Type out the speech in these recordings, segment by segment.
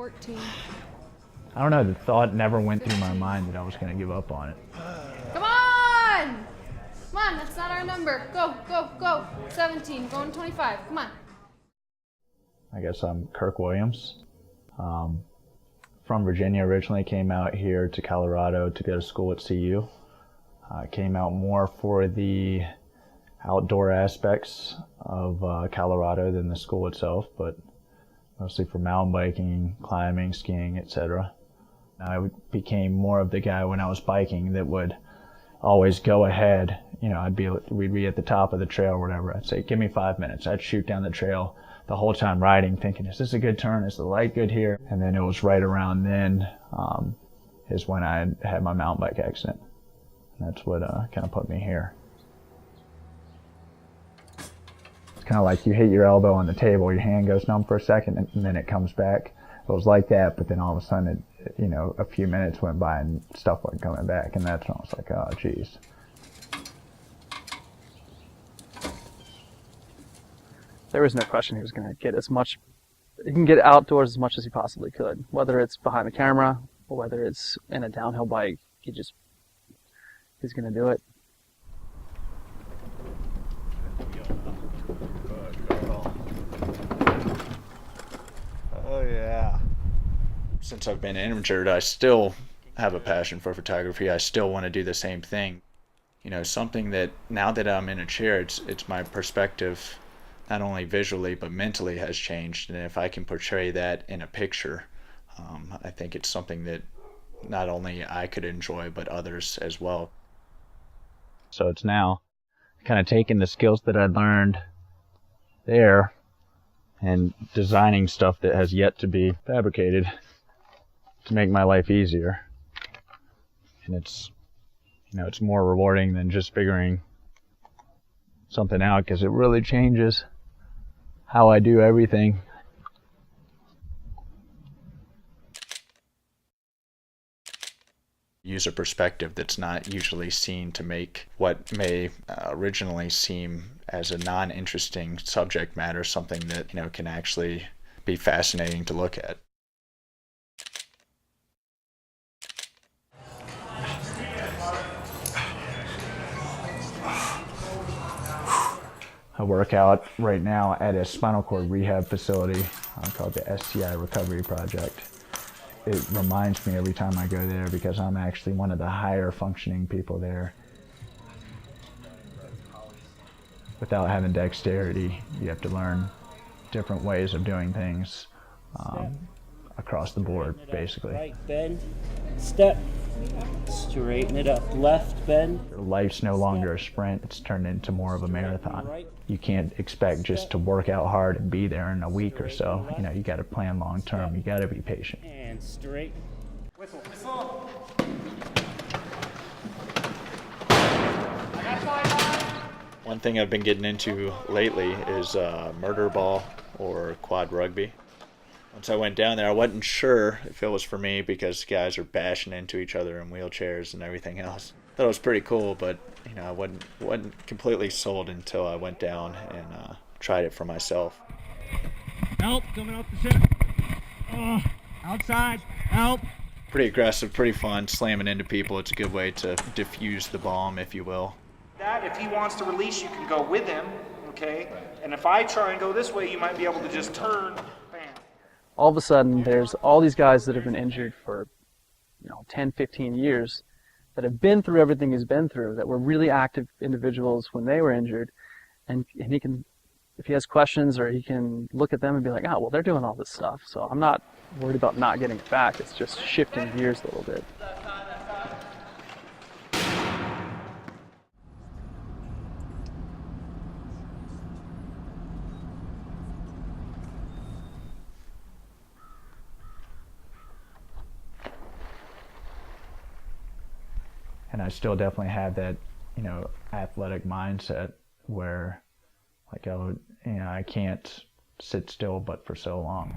14. I don't know, the thought never went through my mind that I was going to give up on it. Come on! Come on, that's not our number. Go, go, go. 17, going 25. Come on. I guess I'm Kirk Williams. From Virginia originally, came out here to Colorado to go to school at CU. Came out more for the outdoor aspects of Colorado than the school itself, but mostly for mountain biking, climbing, skiing, etc. I became more of the guy when I was biking that would always go ahead. You know, we'd be at the top of the trail or whatever. I'd say, give me 5 minutes. I'd shoot down the trail the whole time riding, thinking, is this a good turn? Is the light good here? And then it was right around then is when I had my mountain bike accident. And that's what kind of put me here. It's kind of like you hit your elbow on the table, your hand goes numb for a second, and then it comes back. It was like that, but then all of a sudden, you know, a few minutes went by and stuff wasn't coming back, and that's when I was like, oh, geez. There was no question he was going to get he can get outdoors as much as he possibly could, whether it's behind the camera or whether it's in a downhill bike. He's going to do it. Oh yeah. Since I've been injured, I still have a passion for photography. I still want to do the same thing. You know, something that now that I'm in a chair, it's my perspective, not only visually but mentally, has changed. And if I can portray that in a picture, I think it's something that not only I could enjoy but others as well. So it's now kind of taking the skills that I learned there and designing stuff that has yet to be fabricated to make my life easier. And it's, you know, it's more rewarding than just figuring something out, because it really changes how I do everything. Use a perspective that's not usually seen to make what may originally seem as a non-interesting subject matter something that, you know, can actually be fascinating to look at. I work out right now at a spinal cord rehab facility called the SCI Recovery Project. It reminds me every time I go there, because I'm actually one of the higher functioning people there. Without having dexterity, you have to learn different ways of doing things across the board, basically. Right bend, step, straighten it up, left bend. Life's no longer a sprint, it's turned into more of a marathon. You can't expect just to work out hard and be there in a week or so. You know, you got to plan long term, you got to be patient. And straight. Whistle, whistle. One thing I've been getting into lately is murder ball or quad rugby. Once I went down there, I wasn't sure if it was for me because guys are bashing into each other in wheelchairs and everything else. Thought it was pretty cool, but you know, I wasn't completely sold until I went down and tried it for myself. Help, coming out the ship. Oh, outside, help. Pretty aggressive, pretty fun, slamming into people. It's a good way to diffuse the bomb, if you will. That if he wants to release, you can go with him, okay? And if I try and go this way, you might be able to just turn, bam. All of a sudden, there's all these guys that have been injured for, 10, 15 years that have been through everything he's been through, that were really active individuals when they were injured, and he can, if he has questions, or he can look at them and be like, oh, well, they're doing all this stuff, so I'm not worried about not getting it back. It's just shifting gears a little bit. And I still definitely have that, athletic mindset where, like, I can't sit still but for so long.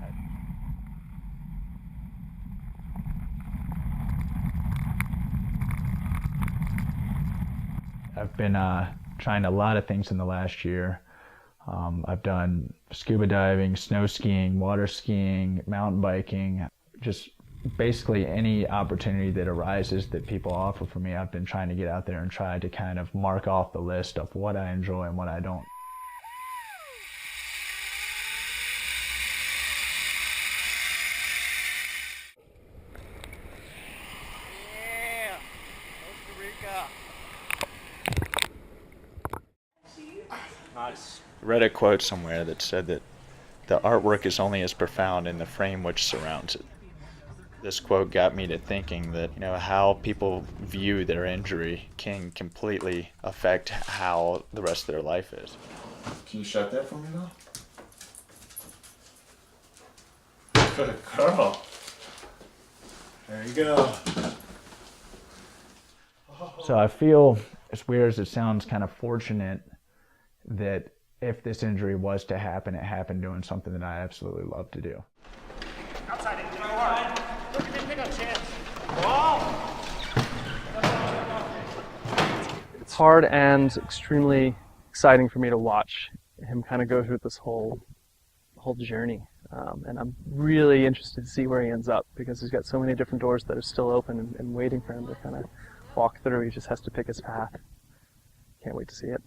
I've been trying a lot of things in the last year. I've done scuba diving, snow skiing, water skiing, mountain biking, just basically any opportunity that arises that people offer for me. I've been trying to get out there and try to kind of mark off the list of what I enjoy and what I don't. Nice. I read a quote somewhere that said that the artwork is only as profound in the frame which surrounds it. This quote got me to thinking that, how people view their injury can completely affect how the rest of their life is. Can you shut that for me now? Good girl. There you go. So I feel, as weird as it sounds, kind of fortunate that if this injury was to happen, it happened doing something that I absolutely love to do. Outside it. Go hard. Look at him pick up chance. It's hard and extremely exciting for me to watch him kind of go through this whole journey. And I'm really interested to see where he ends up, because he's got so many different doors that are still open and waiting for him to kind of walk through. He just has to pick his path. Can't wait to see it.